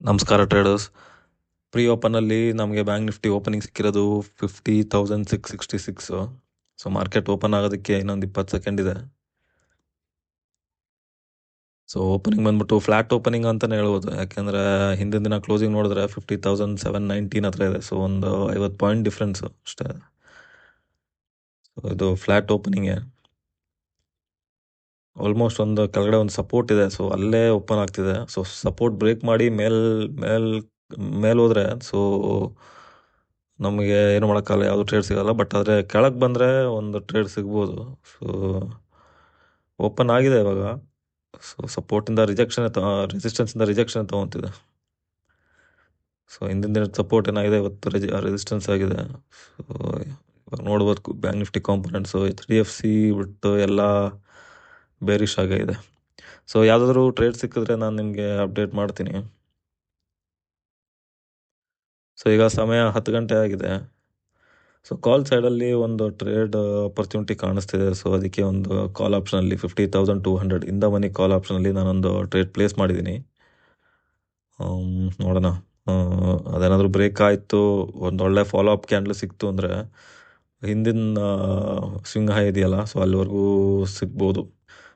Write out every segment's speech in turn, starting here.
ನಮಸ್ಕಾರ traders. Pre ಓಪನಲ್ಲಿ ನಮಗೆ bank Nifty opening ಸಿಕ್ಕಿರೋದು 50,666. ಸೊ ಮಾರ್ಕೆಟ್ ಓಪನ್ ಆಗೋದಕ್ಕೆ ಇನ್ನೊಂದು 20 ಸೆಕೆಂಡ್ ಇದೆ. ಸೊ ಓಪನಿಂಗ್ ಬಂದ್ಬಿಟ್ಟು ಫ್ಲಾಟ್ ಓಪನಿಂಗ್ ಅಂತಲೇ ಹೇಳ್ಬೋದು, ಯಾಕೆಂದರೆ ಹಿಂದಿನ ದಿನ ಕ್ಲೋಸಿಂಗ್ ನೋಡಿದ್ರೆ 50,719 ಹತ್ರ ಇದೆ. ಸೊ ಒಂದು 50 ಪಾಯಿಂಟ್ ಡಿಫ್ರೆನ್ಸ್ ಅಷ್ಟೇ. ಸೊ ಇದು ಫ್ಲಾಟ್ ಓಪನಿಂಗೇ. ಆಲ್ಮೋಸ್ಟ್ ಒಂದು ಕೆಳಗಡೆ ಒಂದು ಸಪೋರ್ಟ್ ಇದೆ, ಸೊ ಅಲ್ಲೇ ಓಪನ್ ಆಗ್ತಿದೆ. ಸೊ ಸಪೋರ್ಟ್ ಬ್ರೇಕ್ ಮಾಡಿ ಮೇಲ್ ಹೋದ್ರೆ ಸೊ ನಮಗೆ ಏನು ಮಾಡೋಕ್ಕಲ್ಲ, ಯಾವುದು ಟ್ರೇಡ್ ಸಿಗಲ್ಲ. ಬಟ್ ಆದರೆ ಕೆಳಗೆ ಬಂದರೆ ಒಂದು ಟ್ರೇಡ್ ಸಿಗ್ಬೋದು. ಸೊ ಓಪನ್ ಆಗಿದೆ ಇವಾಗ. ಸೊ ಸಪೋರ್ಟಿಂದ ರೆಸಿಸ್ಟೆನ್ಸಿಂದ ರಿಜೆಕ್ಷನ್ ತೊಗೊತಿದೆ. ಸೊ ಹಿಂದಿನ ದಿನದ ಸಪೋರ್ಟ್ ಏನಾಗಿದೆ, ಇವತ್ತು ರೆಸಿಸ್ಟೆನ್ಸ್ ಆಗಿದೆ. ಸೊ ಇವಾಗ ನೋಡ್ಬೋದು ಬ್ಯಾಂಕ್ ನಿಫ್ಟಿ ಕಾಂಪೊನೆಂಟ್ಸು HDFC ಬಿಟ್ಟು ಎಲ್ಲ ಬೇರಿಶ್ ಆಗಿದೆ. ಸೊ ಯಾವುದಾದ್ರೂ ಟ್ರೇಡ್ ಸಿಕ್ಕಿದ್ರೆ ನಾನು ನಿಮಗೆ ಅಪ್ಡೇಟ್ ಮಾಡ್ತೀನಿ. ಸೊ ಈಗ ಸಮಯ 10 ಗಂಟೆ ಆಗಿದೆ. ಸೊ ಕಾಲ್ ಸೈಡಲ್ಲಿ ಒಂದು ಟ್ರೇಡ್ ಅಪರ್ಚುನಿಟಿ ಕಾಣಿಸ್ತಿದೆ. ಸೊ ಅದಕ್ಕೆ ಒಂದು ಕಾಲ್ ಆಪ್ಷನಲ್ಲಿ 50,200 ಇಂದ ಮನಿ ಕಾಲ್ ಆಪ್ಷನಲ್ಲಿ ನಾನೊಂದು ಟ್ರೇಡ್ ಪ್ಲೇಸ್ ಮಾಡಿದ್ದೀನಿ. ನೋಡೋಣ, ಅದೇನಾದರೂ ಬ್ರೇಕ್ ಆಯಿತು, ಒಂದು ಒಳ್ಳೆ ಫಾಲೋ ಅಪ್ ಕ್ಯಾಂಡಲ್ ಸಿಕ್ತು ಅಂದರೆ ಹಿಂದಿನ ಸ್ವಿಂಗ್ ಹೈ ಇದೆಯಲ್ಲ, ಸೊ ಅಲ್ಲಿವರೆಗೂ ಸಿಗ್ಬೋದು.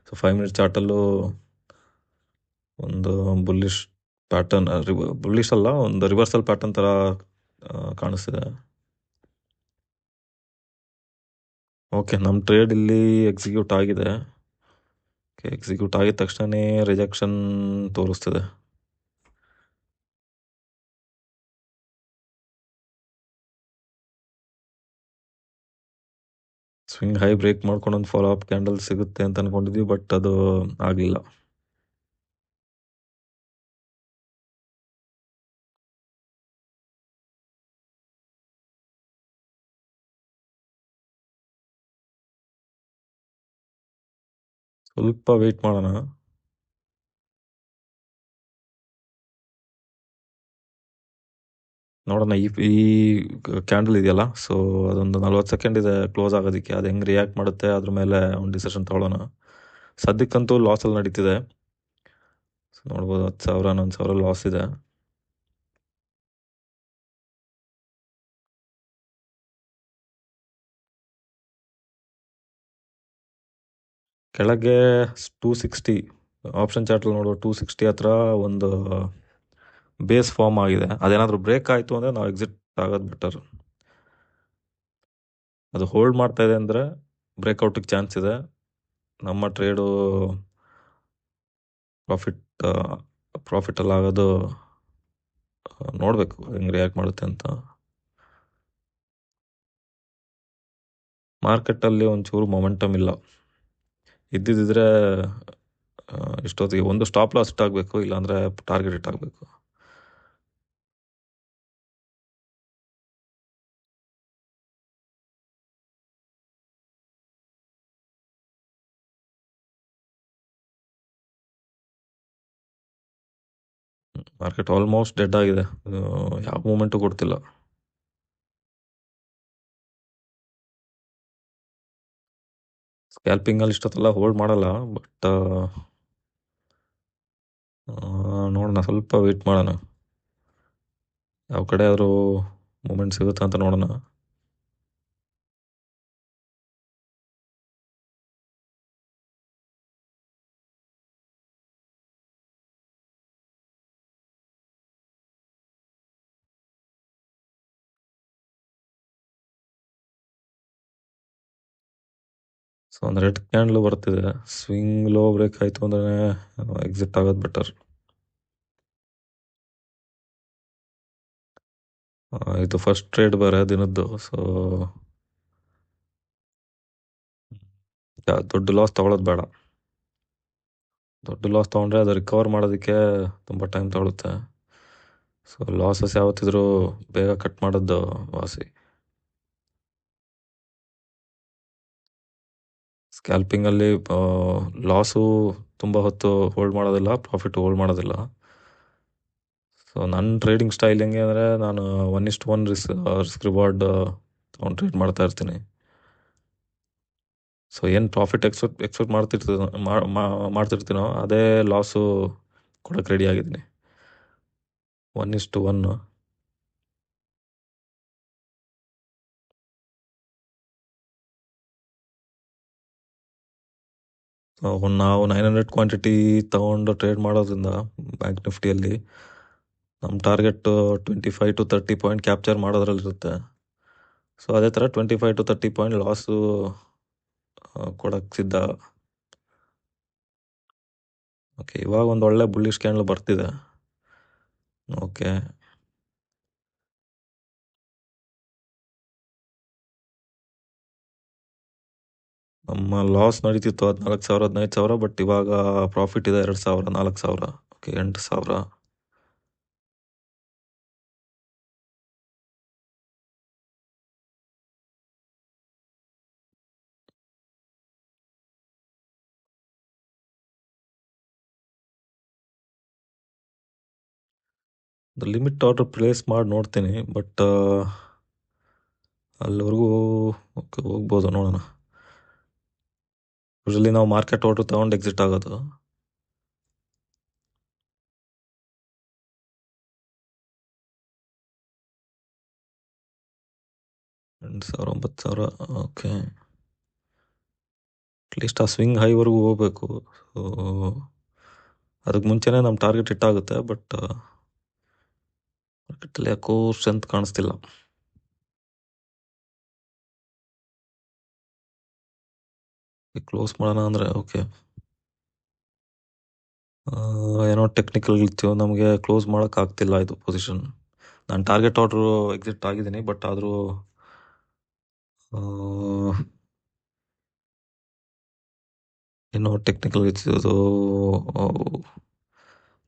ಸೊ 5 ಮಿನಿಟ್ ಚಾರ್ಟಲ್ಲೂ ಒಂದು ಬುಲ್ಲಿಶ್ ಪ್ಯಾಟರ್ನ್, ಬುಲ್ಲಿಶ್ ಅಲ್ಲ, ಒಂದು ರಿವರ್ಸಲ್ ಪ್ಯಾಟರ್ನ್ ಥರ ಕಾಣಿಸ್ತಿದೆ. ಓಕೆ, ನಮ್ಮ ಟ್ರೇಡ್ ಇಲ್ಲಿ ಎಕ್ಸಿಕ್ಯೂಟ್ ಆಗಿದೆ. ಎಕ್ಸಿಕ್ಯೂಟ್ ಆಗಿದ ತಕ್ಷಣ ರಿಜೆಕ್ಷನ್ ತೋರಿಸ್ತಿದೆ. ಸ್ವಿಂಗ್ ಹೈ ಬ್ರೇಕ್ ಮಾಡ್ಕೊಂಡು ಒಂದು ಫಾಲೋ ಅಪ್ ಕ್ಯಾಂಡಲ್ ಸಿಗುತ್ತೆ ಅಂತ ಅನ್ಕೊಂಡಿದ್ವಿ, ಬಟ್ ಅದು ಆಗಲಿಲ್ಲ. ಸ್ವಲ್ಪ ವೆಯ್ಟ್ ಮಾಡೋಣ. ನೋಡೋಣ, ಈ ಕ್ಯಾಂಡಲ್ ಇದೆಯಲ್ಲ, ಸೊ ಅದೊಂದು 40 ಸೆಕೆಂಡ್ ಇದೆ ಕ್ಲೋಸ್ ಆಗೋದಕ್ಕೆ. ಅದು ಹೆಂಗೆ ರಿಯಾಕ್ಟ್ ಮಾಡುತ್ತೆ ಅದ್ರ ಮೇಲೆ ಒಂದು ಡಿಸಿಷನ್ ತಗೊಳ್ಳೋಣ. ಸದ್ಯಕ್ಕಂತೂ ಲಾಸಲ್ಲಿ ನಡೀತಿದೆ. ಸೊ ನೋಡ್ಬೋದು 10,000 11,000 ಲಾಸ್ ಇದೆ. ಕೆಳಗೆ 260 ಆಪ್ಷನ್ ಚಾರ್ಟಲ್ಲಿ ನೋಡುವ 260 ಹತ್ರ ಒಂದು ಬೇಸ್ ಫಾರ್ಮ್ ಆಗಿದೆ. ಅದೇನಾದರೂ ಬ್ರೇಕ್ ಆಯಿತು ಅಂದರೆ ನಾವು ಎಕ್ಸಿಟ್ ಆಗೋದು ಬೆಟರ್. ಅದು ಹೋಲ್ಡ್ ಮಾಡ್ತಾ ಇದೆ ಅಂದರೆ ಬ್ರೇಕ್ಔಟಿಗೆ ಚಾನ್ಸ್ ಇದೆ. ನಮ್ಮ ಟ್ರೇಡು ಪ್ರಾಫಿಟಲ್ಲಿ ಆಗೋದು ನೋಡಬೇಕು ಹೆಂಗೆ ರಿಯಾಕ್ಟ್ ಮಾಡುತ್ತೆ ಅಂತ. ಮಾರ್ಕೆಟಲ್ಲಿ ಒಂಚೂರು ಮೊಮೆಂಟಮ್ ಇಲ್ಲ. ಇದ್ದಿದ್ದರೆ ಇಷ್ಟೊತ್ತಿಗೆ ಒಂದು ಸ್ಟಾಪ್ ಲಾಸ್ ಇಟ್ಟಾಗಬೇಕು, ಇಲ್ಲಾಂದರೆ ಟಾರ್ಗೆಟ್ ಇಟ್ಟಾಗಬೇಕು. ಮಾರ್ಕೆಟ್ ಆಲ್ಮೋಸ್ಟ್ ಡೆಡ್ ಆಗಿದೆ, ಯಾವ ಮೂಮೆಂಟು ಕೊಡ್ತಿಲ್ಲ. ಸ್ಕ್ಯಾಲ್ಪಿಂಗಲ್ಲಿ ಇಷ್ಟೊತ್ತಲ್ಲ ಹೋಲ್ಡ್ ಮಾಡಲ್ಲ, ಬಟ್ ನೋಡೋಣ, ಸ್ವಲ್ಪ ವೆಯ್ಟ್ ಮಾಡೋಣ. ಯಾವ ಕಡೆ ಆದರೂ ಮೂಮೆಂಟ್ ಸಿಗುತ್ತಾ ಅಂತ ನೋಡೋಣ. ಸೊ ಒಂದು ರೆಡ್ ಕ್ಯಾಂಡಲ್ ಬರ್ತಿದೆ. ಸ್ವಿಂಗ್ ಲೋ ಬ್ರೇಕ್ ಆಯಿತು ಅಂದರೆ ಎಕ್ಸಿಟ್ ಆಗೋದು ಬೆಟರ್. ಇದು ಫಸ್ಟ್ ಟ್ರೇಡ್ ಬೇರೆ ದಿನದ್ದು. ಸೊ ದೊಡ್ಡ ಲಾಸ್ ತಗೊಳ್ಳೋದು ಬೇಡ. ದೊಡ್ಡ ಲಾಸ್ ತೊಗೊಂಡ್ರೆ ಅದು ರಿಕವರ್ ಮಾಡೋದಕ್ಕೆ ತುಂಬ ಟೈಮ್ ತಗೊಳುತ್ತೆ. ಸೊ ಲಾಸಸ್ ಯಾವತ್ತಿದ್ರೂ ಬೇಗ ಕಟ್ ಮಾಡೋದು ವಾಸಿ. ಸ್ಕ್ಯಾಲ್ಪಿಂಗಲ್ಲಿ ಲಾಸು ತುಂಬ ಹೊತ್ತು ಹೋಲ್ಡ್ ಮಾಡೋದಿಲ್ಲ, ಪ್ರಾಫಿಟ್ ಹೋಲ್ಡ್ ಮಾಡೋದಿಲ್ಲ. ಸೊ ನನ್ನ ಟ್ರೇಡಿಂಗ್ ಸ್ಟೈಲ್ ಹೆಂಗೆ ಅಂದರೆ, ನಾನು 1:1 ರಿಸ್ಕ್ ರಿವಾರ್ಡ್ ತೊಗೊಂಡು ಟ್ರೇಡ್ ಮಾಡ್ತಾ ಇರ್ತೀನಿ. ಸೊ ಏನು ಪ್ರಾಫಿಟ್ ಎಕ್ಸ್ಪೆಕ್ಟ್ ಮಾಡ್ತಿರ್ತೀನೋ ಅದೇ ಲಾಸು ಕೊಡೋಕ್ಕೆ ರೆಡಿ ಆಗಿದ್ದೀನಿ. 1:1. ನಾವು 900 ಕ್ವಾಂಟಿಟಿ ತಗೊಂಡು ಟ್ರೇಡ್ ಮಾಡೋದ್ರಿಂದ ಬ್ಯಾಂಕ್ ನಿಫ್ಟಿಯಲ್ಲಿ ನಮ್ಮ ಟಾರ್ಗೆಟ್ 25 to 30 ಪಾಯಿಂಟ್ ಕ್ಯಾಪ್ಚರ್ ಮಾಡೋದ್ರಲ್ಲಿರುತ್ತೆ. ಸೊ ಅದೇ ಥರ 25 to 30 ಪಾಯಿಂಟ್ ಲಾಸು ಕೊಡಕ್ಕೆ ಸಿದ್ಧ. ಓಕೆ, ಇವಾಗ ಒಂದು ಒಳ್ಳೆ ಬುಲ್ಲಿಶ್ ಕ್ಯಾಂಡಲ್ ಬರ್ತಿದೆ. ಓಕೆ, ನಮ್ಮ ಲಾಸ್ ನಡೀತಿತ್ತು 14,000 15,000, ಬಟ್ ಇವಾಗ ಪ್ರಾಫಿಟ್ ಇದೆ 2,000 4,000. ಓಕೆ, 8,000. ಲಿಮಿಟ್ ಆರ್ಡರ್ ಪ್ಲೇಸ್ ಮಾಡಿ ನೋಡ್ತೀನಿ, ಬಟ್ ಅಲ್ಲಿವರೆಗೂ ಹೋಗ್ಬೋದು, ನೋಡೋಣ. ಯೂಶಲಿ ನಾವು ಮಾರ್ಕೆಟ್ ಆರ್ಡರ್ ತಗೊಂಡು ಎಕ್ಸಿಟ್ ಆಗೋದು. $8,000 9,000. ಓಕೆ, ಅಟ್ಲೀಸ್ಟ್ ಆ ಸ್ವಿಂಗ್ ಹೈವರೆಗೂ ಹೋಗ್ಬೇಕು. ಸೊ ಅದಕ್ಕೆ ಮುಂಚೆನೇ ನಮ್ಮ ಟಾರ್ಗೆಟ್ ಹಿಟ್ಟಾಗುತ್ತೆ, ಬಟ್ ಮಾರ್ಕೆಟಲ್ಲಿ ಯಾಕೋ ಸ್ಟ್ರೆಂತ್ ಕಾಣಿಸ್ತಿಲ್ಲ. ಕ್ಲೋಸ್ ಮಾಡೋಣ ಅಂದರೆ ಓಕೆ, ಏನೋ ಟೆಕ್ನಿಕಲ್ ಗ್ಲಿಚ್ಚು, ನಮಗೆ ಕ್ಲೋಸ್ ಮಾಡೋಕ್ಕಾಗ್ತಿಲ್ಲ ಇದು ಪೊಸಿಷನ್. ನಾನು ಟಾರ್ಗೆಟ್ ಆರ್ಡ್ರು ಎಕ್ಸಿಟ್ ಆಗಿದ್ದೀನಿ, ಬಟ್ ಆದರೂ ಏನೋ ಟೆಕ್ನಿಕಲ್ ಗ್ಲಿಚ್. ಅದು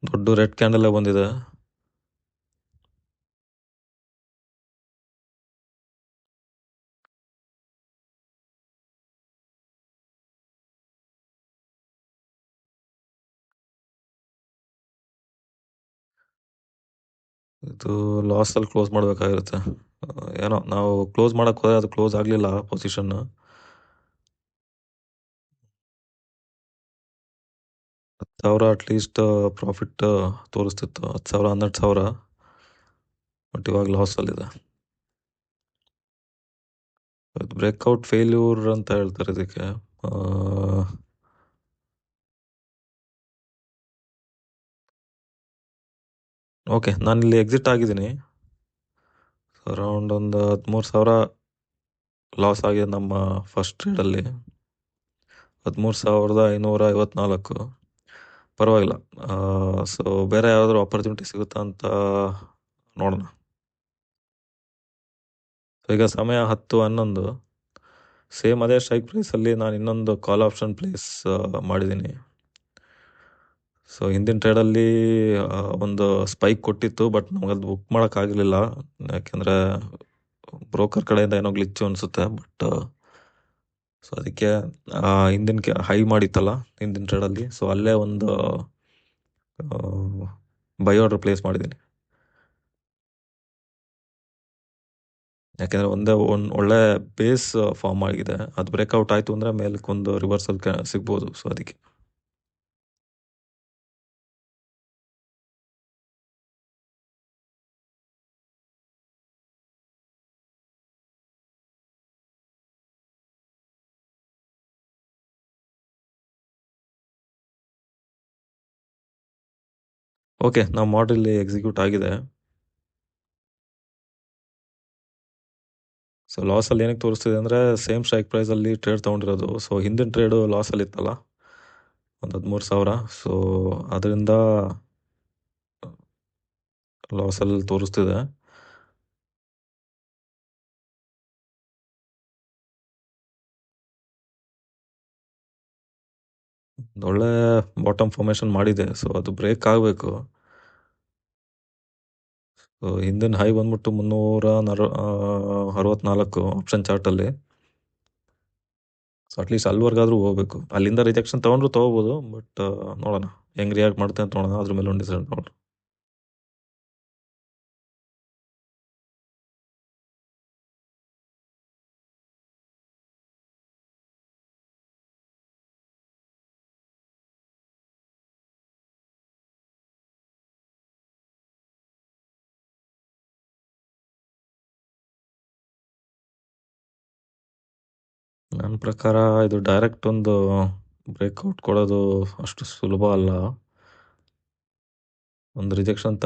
ದೊಡ್ಡ ರೆಡ್ ಕ್ಯಾಂಡಲ್ಲೇ ಬಂದಿದೆ. ಇದು ಲಾಸಲ್ಲಿ ಕ್ಲೋಸ್ ಮಾಡಬೇಕಾಗಿರುತ್ತೆ. ಏನೋ ನಾವು ಕ್ಲೋಸ್ ಮಾಡೋಕ್ಕೆ ಹೋದರೆ ಅದು ಕ್ಲೋಸ್ ಆಗಲಿಲ್ಲ ಪೊಸಿಷನ್. 10,000 ಅಟ್ಲೀಸ್ಟ್ ಪ್ರಾಫಿಟ್ ತೋರಿಸ್ತಿತ್ತು, 10,000 12,000, ಬಟ್ ಇವಾಗ ಲಾಸಲ್ಲಿದೆ. ಬ್ರೇಕ್ಔಟ್ ಫೇಲ್ಯೂರ್ ಅಂತ ಹೇಳ್ತಾರೆ ಇದಕ್ಕೆ. ಓಕೆ, ನಾನಿಲ್ಲಿ ಎಕ್ಸಿಟ್ ಆಗಿದ್ದೀನಿ. ಅರೌಂಡ್ ಒಂದು 13,000 ಲಾಸ್ ಆಗಿದೆ ನಮ್ಮ ಫಸ್ಟ್ ಟ್ರೇಡಲ್ಲಿ. 13,554. ಪರವಾಗಿಲ್ಲ. ಸೊ ಬೇರೆ ಯಾವ್ದಾದ್ರು ಆಪರ್ಚುನಿಟಿ ಸಿಗುತ್ತಾ ಅಂತ ನೋಡೋಣ. ಈಗ ಸಮಯ 10:11. ಸೇಮ್ ಅದೇ ಸ್ಟ್ರೈಕ್ ಪ್ರೈಸಲ್ಲಿ ನಾನು ಇನ್ನೊಂದು ಕಾಲ್ ಆಪ್ಷನ್ ಪ್ಲೇಸ್ ಮಾಡಿದ್ದೀನಿ. ಸೊ ಹಿಂದಿನ ಟ್ರೇಡಲ್ಲಿ ಒಂದು ಸ್ಪೈಕ್ ಕೊಟ್ಟಿತ್ತು, ಬಟ್ ನಮಗದು ಬುಕ್ ಮಾಡೋಕ್ಕಾಗಲಿಲ್ಲ, ಯಾಕೆಂದರೆ ಬ್ರೋಕರ್ ಕಡೆಯಿಂದ ಏನೋ ಗ್ಲಿಚ್ಚು ಅನಿಸುತ್ತೆ. ಬಟ್ ಸೊ ಅದಕ್ಕೆ ಹಿಂದಿನ ಹೈ ಮಾಡಿತ್ತಲ್ಲ ಹಿಂದಿನ ಟ್ರೇಡಲ್ಲಿ, ಸೊ ಅಲ್ಲೇ ಒಂದು ಬೈ ಆರ್ಡರ್ ಪ್ಲೇಸ್ ಮಾಡಿದ್ದೀನಿ. ಯಾಕೆಂದರೆ ಒಂದು ಒಳ್ಳೆ ಬೇಸ್ ಫಾರ್ಮ್ ಆಗಿದೆ. ಅದು ಬ್ರೇಕ್ಔಟ್ ಆಯಿತು ಅಂದರೆ ಮೇಲಕ್ಕೊಂದು ರಿವರ್ಸಲ್ ಸಿಗ್ಬೋದು. ಸೊ ಅದಕ್ಕೆ ಓಕೆ, ನಾವು ಮಾಡೆಲ್ ಎಕ್ಸಿಕ್ಯೂಟ್ ಆಗಿದೆ. ಸೊ ಲಾಸಲ್ಲಿ ಏನಕ್ಕೆ ತೋರಿಸ್ತಿದೆ ಅಂದರೆ ಸೇಮ್ ಸ್ಟ್ರೈಕ್ ಪ್ರೈಸಲ್ಲಿ ಟ್ರೇಡ್ ತೊಗೊಂಡಿರೋದು. ಸೊ ಹಿಂದಿನ ಟ್ರೇಡು ಲಾಸಲ್ಲಿ ಇತ್ತಲ್ಲ, ಒಂದು 13,000. ಸೊ ಅದರಿಂದ ಲಾಸಲ್ಲಿ ತೋರಿಸ್ತಿದೆ. ಒಳ್ಳೆ ಬಾಟಮ್ ಫಾರ್ಮೇಷನ್ ಮಾಡಿದೆ. ಸೊ ಅದು ಬ್ರೇಕ್ ಆಗಬೇಕು. ಸೊ ಹಿಂದಿನ ಹೈ ಬಂದ್ಬಿಟ್ಟು 364 ಆಪ್ಷನ್ ಚಾರ್ಟಲ್ಲಿ. ಸೊ ಅಟ್ಲೀಸ್ಟ್ ಅಲ್ಲಿವರೆಗಾದ್ರೂ ಹೋಗ್ಬೇಕು. ಅಲ್ಲಿಂದ ರಿಜೆಕ್ಷನ್ ತೊಗೊಂಡ್ರು ತೊಗೋಬೋದು, ಬಟ್ ನೋಡೋಣ ಹೆಂಗೆ ರಿಯಾಕ್ಟ್ ಮಾಡುತ್ತೆ ಅಂತ ನೋಡೋಣ, ಅದ್ರ ಮೇಲೆ ಒಂದು ಡಿಸೈಡ್ ನೋಡೋಣ. ನನ್ನ ಪ್ರಕಾರ ಇದು ಡೈರೆಕ್ಟ್ ಒಂದು ಬ್ರೇಕ್ಔಟ್ ಕೊಡೋದು ಅಷ್ಟು ಸುಲಭ ಅಲ್ಲ. ಒಂದು ರಿಜೆಕ್ಷನ್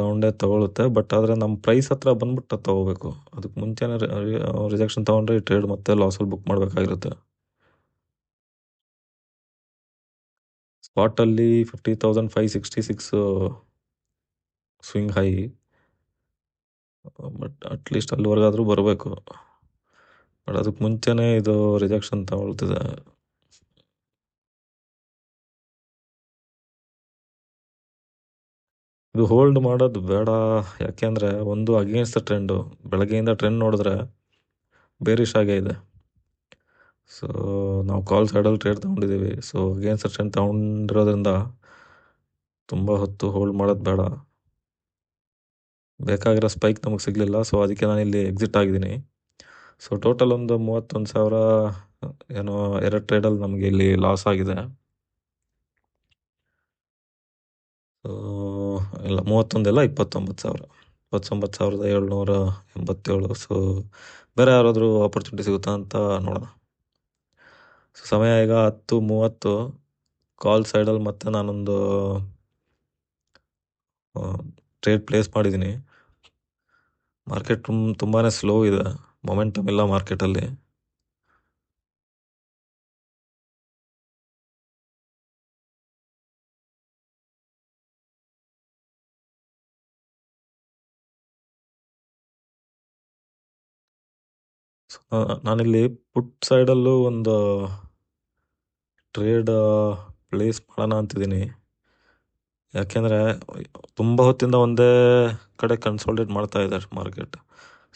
ತಗೊಳುತ್ತೆ, ಬಟ್ ಆದರೆ ನಮ್ಮ ಪ್ರೈಸ್ ಹತ್ರ ಬಂದ್ಬಿಟ್ಟು ಅದು ತಗೋಬೇಕು. ಅದಕ್ಕೆ ಮುಂಚೆನೇ ರಿಜೆಕ್ಷನ್ ತಗೊಂಡ್ರೆ ಈ ಟ್ರೇಡ್ ಮತ್ತೆ ಲಾಸಲ್ಲಿ ಬುಕ್ ಮಾಡಬೇಕಾಗಿರುತ್ತೆ. ಸ್ಪಾಟಲ್ಲಿ 50,566 ಸ್ವಿಂಗ್ ಹೈ, ಬಟ್ ಅಟ್ಲೀಸ್ಟ್ ಅಲ್ಲಿವರೆಗಾದರೂ ಬರಬೇಕು. ಬಟ್ ಅದಕ್ಕೆ ಮುಂಚೆನೇ ಇದು ರಿಜೆಕ್ಷನ್ ತಗೊಳ್ತಿದೆ. ಇದು ಹೋಲ್ಡ್ ಮಾಡೋದು ಬೇಡ, ಯಾಕೆಂದರೆ ಒಂದು ಅಗೇನ್ಸ್ಟ್ ದ ಟ್ರೆಂಡು. ಬೆಳಗ್ಗೆಯಿಂದ ಟ್ರೆಂಡ್ ನೋಡಿದ್ರೆ ಬೇರಿಶ್ ಆಗೇ ಇದೆ. ಸೊ ನಾವು ಕಾಲ್ ಸೈಡಲ್ಲಿ ಟ್ರೇಡ್ ತೊಗೊಂಡಿದ್ದೀವಿ. ಸೊ ಅಗೇನ್ಸ್ಟ್ ದ ಟ್ರೆಂಡ್ ತೊಗೊಂಡಿರೋದ್ರಿಂದ ತುಂಬ ಹೊತ್ತು ಹೋಲ್ಡ್ ಮಾಡೋದು ಬೇಡ. ಬೇಕಾಗಿರೋ ಸ್ಪೈಕ್ ನಮಗೆ ಸಿಗಲಿಲ್ಲ, ಸೊ ಅದಕ್ಕೆ ನಾನು ಇಲ್ಲಿ ಎಕ್ಸಿಟ್ ಆಗಿದ್ದೀನಿ. ಸೊ ಟೋಟಲ್ ಒಂದು 31,000 ಏನೋ 2 ಟ್ರೇಡಲ್ಲಿ ನಮಗೆ ಇಲ್ಲಿ ಲಾಸ್ ಆಗಿದೆ. ಸೊ ಇಲ್ಲ 31 ಇಲ್ಲ 29,000, 29,787. ಸೊ ಬೇರೆ ಯಾರಾದರೂ ಆಪರ್ಚುನಿಟಿ ಸಿಗುತ್ತಾ ಅಂತ ನೋಡೋಣ. ಸೊ ಸಮಯ ಈಗ 10:30. ಕಾಲ್ ಸೈಡಲ್ಲಿ ಮತ್ತೆ ನಾನೊಂದು ಟ್ರೇಡ್ ಪ್ಲೇಸ್ ಮಾಡಿದ್ದೀನಿ. ಮಾರ್ಕೆಟ್ ತುಂಬಾ ಸ್ಲೋ ಇದೆ, ಮೊಮೆಂಟಮ್ ಇಲ್ಲ ಮಾರ್ಕೆಟಲ್ಲಿ. ಸೊ ನಾನಿಲ್ಲಿ ಪುಟ್ ಸೈಡಲ್ಲೂ ಒಂದು ಟ್ರೇಡ್ ಪ್ಲೇಸ್ ಮಾಡೋಣ ಅಂತಿದ್ದೀನಿ. ಯಾಕೆಂದರೆ ತುಂಬ ಹೊತ್ತಿಂದ ಒಂದೇ ಕಡೆ ಕನ್ಸಾಲ್ಟೇಟ್ ಮಾಡ್ತಾ ಇದೆ ಮಾರ್ಕೆಟ್.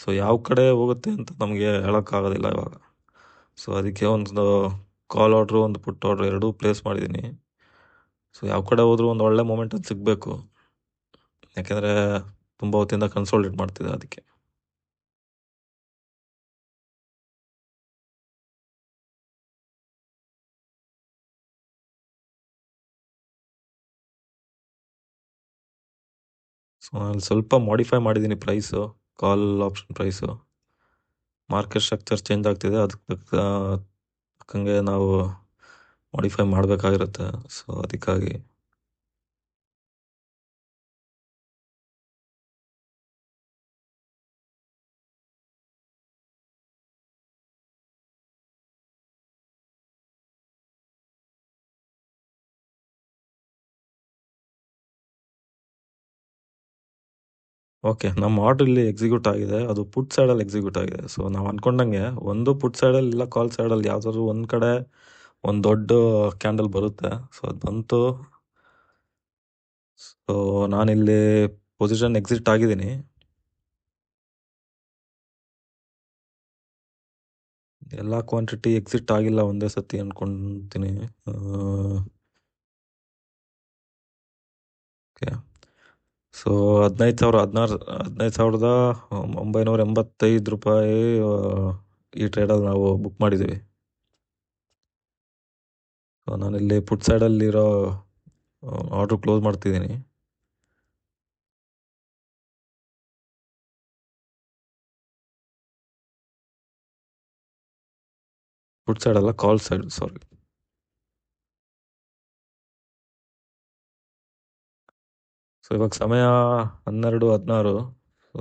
ಸೊ ಯಾವ ಕಡೆ ಹೋಗುತ್ತೆ ಅಂತ ನಮಗೆ ಹೇಳೋಕ್ಕಾಗೋದಿಲ್ಲ ಇವಾಗ. ಸೊ ಅದಕ್ಕೆ ಒಂದು ಕಾಲ್ ಆರ್ಡ್ರು, ಒಂದು ಪುಟ್ ಆರ್ಡ್ರು ಎರಡೂ ಪ್ಲೇಸ್ ಮಾಡಿದ್ದೀನಿ. ಸೊ ಯಾವ ಕಡೆ ಹೋದ್ರೂ ಒಂದು ಒಳ್ಳೆ ಮೊಮೆಂಟಲ್ಲಿ ಸಿಗಬೇಕು, ಯಾಕೆಂದರೆ ತುಂಬ ಹೊತ್ತಿಂದ ಕನ್ಸಾಲ್ಟೇಟ್ ಮಾಡ್ತಿದೆ ಅದಕ್ಕೆ. ಸೊ ಅಲ್ಲಿ ಸ್ವಲ್ಪ ಮಾಡಿಫೈ ಮಾಡಿದ್ದೀನಿ ಪ್ರೈಸು, ಕಾಲ್ option price. Market structure change ಆಗ್ತಿದೆ, ಅದಕ್ಕೆ ತಕ್ಕಂಗೆ ನಾವು ಮಾಡಿಫೈ ಮಾಡಬೇಕಾಗಿರುತ್ತೆ. ಸೊ ಅದಕ್ಕಾಗಿ ಓಕೆ, ನಮ್ಮ ಆರ್ಡ್ರ್ ಇಲ್ಲಿ ಎಕ್ಸಿಕ್ಯೂಟ್ ಆಗಿದೆ. ಅದು ಪುಟ್ ಸೈಡಲ್ಲಿ ಎಕ್ಸಿಕ್ಯೂಟ್ ಆಗಿದೆ. ಸೊ ನಾವು ಅಂದ್ಕೊಂಡಂಗೆ ಒಂದು ಪುಟ್ ಸೈಡಲ್ಲಿ ಇಲ್ಲ ಕಾಲ್ ಸೈಡಲ್ಲಿ ಯಾವುದಾದ್ರು ಒಂದು ಕಡೆ ಒಂದು ದೊಡ್ಡ ಕ್ಯಾಂಡಲ್ ಬರುತ್ತೆ. ಸೊ ಅದು ಬಂತು. ಸೊ ನಾನಿಲ್ಲಿ ಪೊಸಿಷನ್ ಎಕ್ಸಿಟ್ ಆಗಿದ್ದೀನಿ. ಎಲ್ಲ ಕ್ವಾಂಟಿಟಿ ಎಕ್ಸಿಟ್ ಆಗಿಲ್ಲ ಒಂದೇ ಸತಿ ಅಂದ್ಕೊತೀನಿ. ಓಕೆ, ಸೊ 15,985 ರೂಪಾಯಿ ಈ ಟ್ರೇಡಲ್ಲಿ ನಾವು ಬುಕ್ ಮಾಡಿದ್ದೀವಿ. ಸೊ ನಾನಿಲ್ಲಿ ಪುಟ್ ಸೈಡಲ್ಲಿರೋ ಆರ್ಡ್ರ್ ಕ್ಲೋಸ್ ಮಾಡ್ತಿದ್ದೀನಿ. ಪುಟ್ ಸೈಡ್ ಅಲ್ಲ, ಕಾಲ್ ಸೈಡ್, ಸಾರಿ. ಸೊ ಇವಾಗ ಸಮಯ 12:16. ಸೊ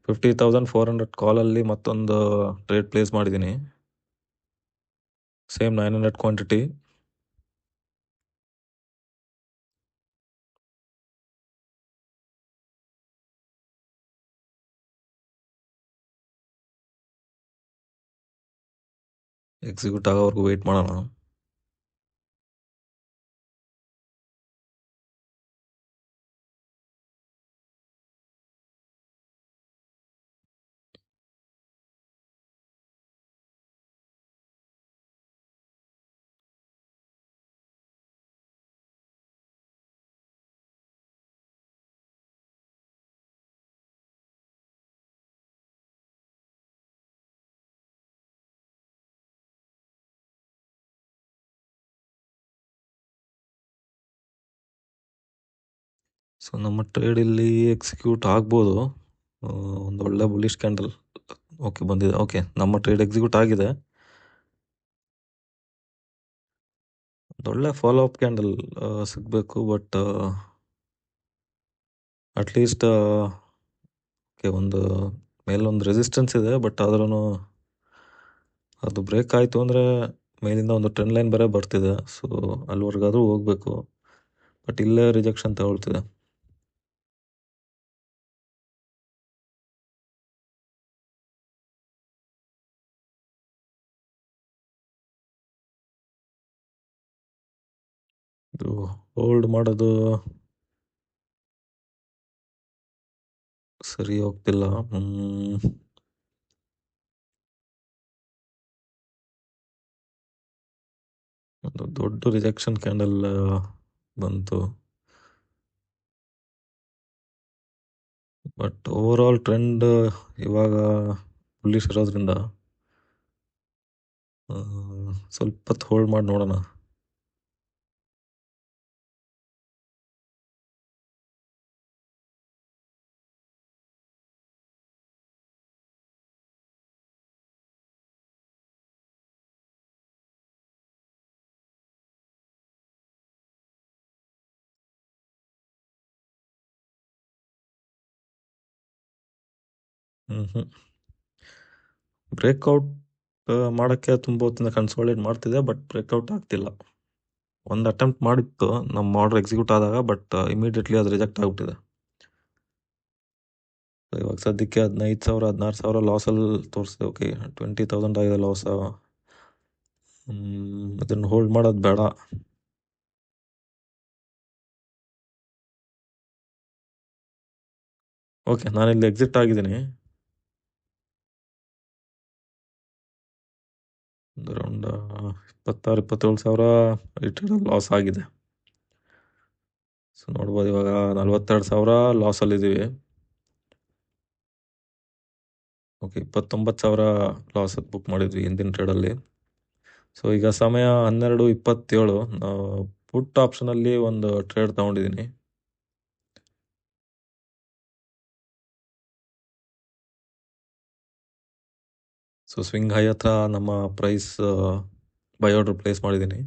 50,400 ಕಾಲಲ್ಲಿ ಮತ್ತೊಂದು ಟ್ರೇಡ್ ಪ್ಲೇಸ್ ಮಾಡಿದ್ದೀನಿ, ಸೇಮ್ 900 ಕ್ವಾಂಟಿಟಿ. ಎಕ್ಸಿಕ್ಯೂಟ್ ಆಗೋವರೆಗೂ ವೆಯ್ಟ್ ಮಾಡೋಣ. ಸೊ ನಮ್ಮ ಟ್ರೇಡ್ ಇಲ್ಲಿ ಎಕ್ಸಿಕ್ಯೂಟ್ ಆಗ್ಬೋದು. ಒಂದು ಒಳ್ಳೆ ಬುಲಿಶ್ ಕ್ಯಾಂಡಲ್ ಓಕೆ ಬಂದಿದೆ. ಓಕೆ, ನಮ್ಮ ಟ್ರೇಡ್ ಎಕ್ಸಿಕ್ಯೂಟ್ ಆಗಿದೆ. ಒಳ್ಳೆ ಫಾಲೋ ಅಪ್ ಕ್ಯಾಂಡಲ್ ಸಿಗಬೇಕು, ಬಟ್ ಅಟ್ಲೀಸ್ಟ್ ಒಂದು ಮೇಲೊಂದು ರೆಸಿಸ್ಟೆನ್ಸ್ ಇದೆ, ಬಟ್ ಆದ್ರೂ ಅದು ಬ್ರೇಕ್ ಆಯಿತು ಅಂದರೆ ಮೇಲಿಂದ ಒಂದು ಟ್ರೆಂಡ್ ಲೈನ್ ಬರೇ ಬರ್ತಿದೆ. ಸೊ ಅಲ್ಲಿವರೆಗಾದ್ರೂ ಹೋಗಬೇಕು, ಬಟ್ ಇಲ್ಲೇ ರಿಜೆಕ್ಷನ್ ತಗೊಳ್ತಿದೆ. ಇದು ಹೋಲ್ಡ್ ಮಾಡೋದು ಸರಿ ಹೋಗ್ತಿಲ್ಲ. ಒಂದು ದೊಡ್ಡ ರಿಜೆಕ್ಷನ್ ಕ್ಯಾಂಡಲ್ ಬಂತು, ಬಟ್ ಓವರ್ ಆಲ್ ಟ್ರೆಂಡ್ ಇವಾಗ ಬುಲ್ಲಿಶ್ ಇರೋದ್ರಿಂದ ಸ್ವಲ್ಪ ಹೊತ್ತು ಹೋಲ್ಡ್ ಮಾಡಿ ನೋಡೋಣ. ಬ್ರೇಕ್ಔಟ್ ಮಾಡೋಕ್ಕೆ ತುಂಬ ಹೊತ್ತಿಂದ ಕನ್ಸಾಲಿಡೇಟ್ ಮಾಡ್ತಿದೆ, ಬಟ್ ಬ್ರೇಕ್ಔಟ್ ಆಗ್ತಿಲ್ಲ. ಒಂದು ಅಟೆಂಪ್ಟ್ ಮಾಡಿತ್ತು ನಮ್ಮ ಆರ್ಡರ್ ಎಕ್ಸಿಕ್ಯೂಟ್ ಆದಾಗ, ಬಟ್ ಇಮಿಡಿಯೇಟ್ಲಿ ಅದು ರಿಜೆಕ್ಟ್ ಆಗಿಬಿಟ್ಟಿದೆ. ಇವಾಗ ಸದ್ಯಕ್ಕೆ 15,000 16,000 ಲಾಸಲ್ಲಿ ತೋರಿಸಿದೆ. ಓಕೆ, 20,000 ಆಗಿದೆ ಲಾಸ. ಇದನ್ನು ಹೋಲ್ಡ್ ಮಾಡೋದು ಬೇಡ. ಓಕೆ, ನಾನಿಲ್ಲಿ ಎಕ್ಸಿಟ್ ಆಗಿದ್ದೀನಿ. ಒಂದು ಅರೌಂಡ್ 26,000-27,000 ಈ ಟ್ರೇಡಲ್ಲಿ ಲಾಸ್ ಆಗಿದೆ. ಸೊ ನೋಡ್ಬೋದು, ಇವಾಗ 42,000 ಲಾಸಲ್ಲಿದ್ದೀವಿ. ಓಕೆ, 29,000 ಲಾಸ್ ಬುಕ್ ಮಾಡಿದ್ವಿ ಹಿಂದಿನ ಟ್ರೇಡಲ್ಲಿ. ಸೊ ಈಗ ಸಮಯ 12:27. ಪುಟ್ ಆಪ್ಷನಲ್ಲಿ ಒಂದು ಟ್ರೇಡ್ ತಗೊಂಡಿದ್ದೀನಿ. ಸೊ ಸ್ವಿಂಗ್ ಹೈ ಹತ್ರ ನಮ್ಮ ಪ್ರೈಸ್ ಬೈ ಆರ್ಡರ್ ಪ್ಲೇಸ್ ಮಾಡಿದ್ದೀನಿ.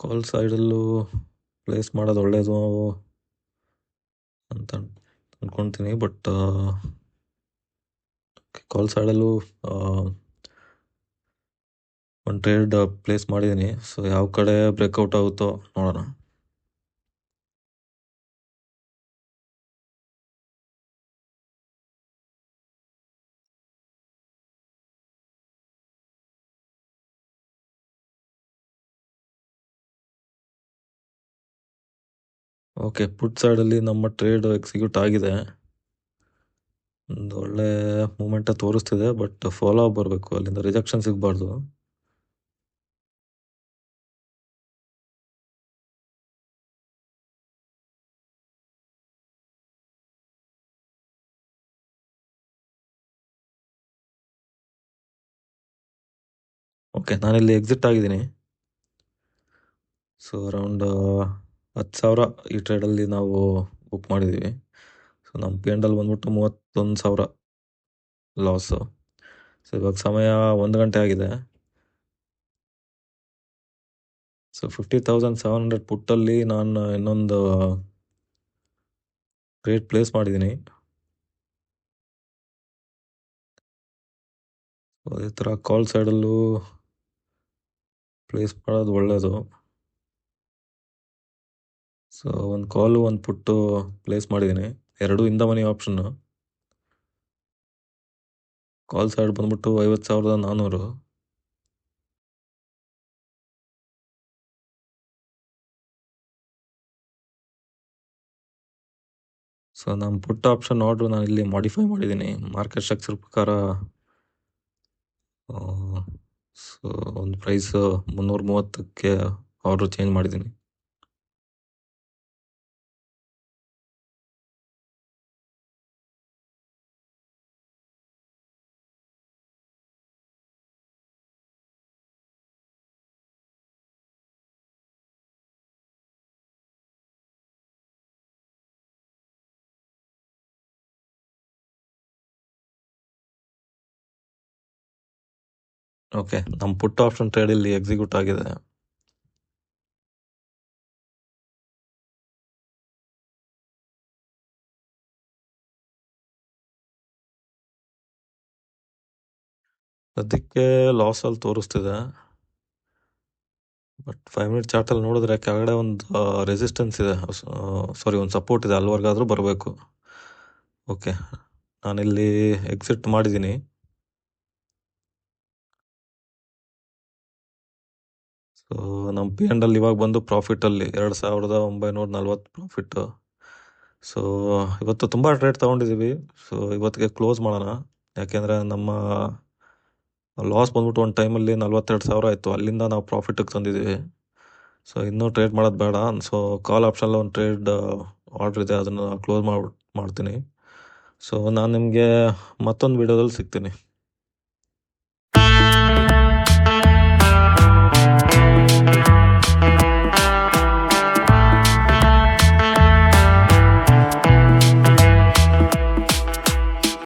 ಕಾಲ್ ಸೈಡಲ್ಲೂ ಪ್ಲೇಸ್ ಮಾಡೋದು ಒಳ್ಳೆಯದು ಅಂತ ಅಂದ್ಕೊಳ್ತೀನಿ, ಬಟ್ ಕಾಲ್ ಸೈಡಲ್ಲೂ ಒಂದು ಟ್ರೇಡ್ ಪ್ಲೇಸ್ ಮಾಡಿದ್ದೀನಿ. ಸೊ ಯಾವ ಕಡೆ ಬ್ರೇಕ್ಔಟ್ ಆಗುತ್ತೋ ನೋಡೋಣ. ಓಕೆ, ಪುಟ್ ಸೈಡಲ್ಲಿ ನಮ್ಮ ಟ್ರೇಡ್ ಎಕ್ಸಿಕ್ಯೂಟ್ ಆಗಿದೆ. ಒಂದು ಒಳ್ಳೆ ಮೂಮೆಂಟ ತೋರಿಸ್ತಿದೆ, ಬಟ್ ಫಾಲೋ ಅಪ್ ಬರಬೇಕು, ಅಲ್ಲಿಂದ ರಿಜೆಕ್ಷನ್ ಸಿಗಬಾರ್ದು. ಓಕೆ, ನಾನಿಲ್ಲಿ ಎಕ್ಸಿಟ್ ಆಗಿದ್ದೀನಿ. ಸೊ ಅರೌಂಡ್ 10,000 ಈ ಟ್ರೇಡಲ್ಲಿ ನಾವು ಬುಕ್ ಮಾಡಿದ್ದೀವಿ. ಸೊ ನಮ್ಮ P&L ಬಂದ್ಬಿಟ್ಟು 31,000 ಲಾಸು. ಸೊ ಇವಾಗ ಸಮಯ 1 ಗಂಟೆ ಆಗಿದೆ. ಸೊ 50,700 ಪುಟ್ಟಲ್ಲಿ ನಾನು ಇನ್ನೊಂದು ಟ್ರೇಡ್ ಪ್ಲೇಸ್ ಮಾಡಿದ್ದೀನಿ. ಅದೇ ಥರ ಕಾಲ್ ಸೈಡಲ್ಲೂ ಪ್ಲೇಸ್ ಮಾಡೋದು ಒಳ್ಳೆಯದು. ಸೊ ಒಂದು ಕಾಲು ಒಂದು ಪುಟ್ಟು ಪ್ಲೇಸ್ ಮಾಡಿದ್ದೀನಿ, 2 ಇಂದ ಮನಿ ಆಪ್ಷನ್ನು. ಕಾಲ್ ಸೈಡ್ ಬಂದ್ಬಿಟ್ಟು 50,400. ಸೊ ನಮ್ಮ ಪುಟ್ ಆಪ್ಷನ್ ಆರ್ಡ್ರು ನಾನು ಇಲ್ಲಿ ಮಾಡಿಫೈ ಮಾಡಿದ್ದೀನಿ ಮಾರ್ಕೆಟ್ ಸ್ಟ್ರಕ್ಚರ್ ಪ್ರಕಾರ. ಸೊ ಒಂದು ಪ್ರೈಸು 330ಕ್ಕೆ ಆರ್ಡ್ರು ಚೇಂಜ್ ಮಾಡಿದ್ದೀನಿ. ಓಕೆ, ನಮ್ಮ ಪುಟ್ ಆಪ್ಷನ್ ಟ್ರೇಡ್ ಇಲ್ಲಿ ಎಕ್ಸಿಕ್ಯೂಟ್ ಆಗಿದೆ. ಸದ್ಯಕ್ಕೆ ಲಾಸಲ್ಲಿ ತೋರಿಸ್ತಿದೆ, ಬಟ್ 5 ಮಿನಿಟ್ ಚಾರ್ಟಲ್ಲಿ ನೋಡಿದ್ರೆ ಕೆಳಗಡೆ ಒಂದು ರೆಸಿಸ್ಟೆನ್ಸ್ ಇದೆ, ಸಾರಿ ಒಂದು ಸಪೋರ್ಟ್ ಇದೆ, ಅಲ್ಲಿವರೆಗಾದರೂ ಬರಬೇಕು. ಓಕೆ, ನಾನಿಲ್ಲಿ ಎಕ್ಸಿಟ್ ಮಾಡಿದ್ದೀನಿ. ಸೊ ನಮ್ಮ P&L ಇವಾಗ ಬಂದು ಪ್ರಾಫಿಟಲ್ಲಿ 2940 ಪ್ರಾಫಿಟ್ಟು. ಸೊ ಇವತ್ತು ತುಂಬ ಟ್ರೇಡ್ ತೊಗೊಂಡಿದ್ದೀವಿ. ಸೊ ಇವತ್ತಿಗೆ ಕ್ಲೋಸ್ ಮಾಡೋಣ, ಯಾಕೆಂದರೆ ನಮ್ಮ ಲಾಸ್ ಬಂದ್ಬಿಟ್ಟು ಒಂದು ಟೈಮಲ್ಲಿ 42,000 ಆಯಿತು. ಅಲ್ಲಿಂದ ನಾವು ಪ್ರಾಫಿಟಿಗೆ ತಂದಿದ್ದೀವಿ. ಸೊ ಇನ್ನೂ ಟ್ರೇಡ್ ಮಾಡೋದು ಬೇಡ. ಸೊ ಕಾಲ್ ಆಪ್ಷನಲ್ಲಿ ಒಂದು ಟ್ರೇಡ್ ಆರ್ಡ್ರ್ ಇದೆ, ಅದನ್ನು ಕ್ಲೋಸ್ ಮಾಡ್ತೀನಿ. ಸೊ ನಾನು ನಿಮಗೆ ಮತ್ತೊಂದು ವಿಡಿಯೋದಲ್ಲಿ ಸಿಗ್ತೀನಿ.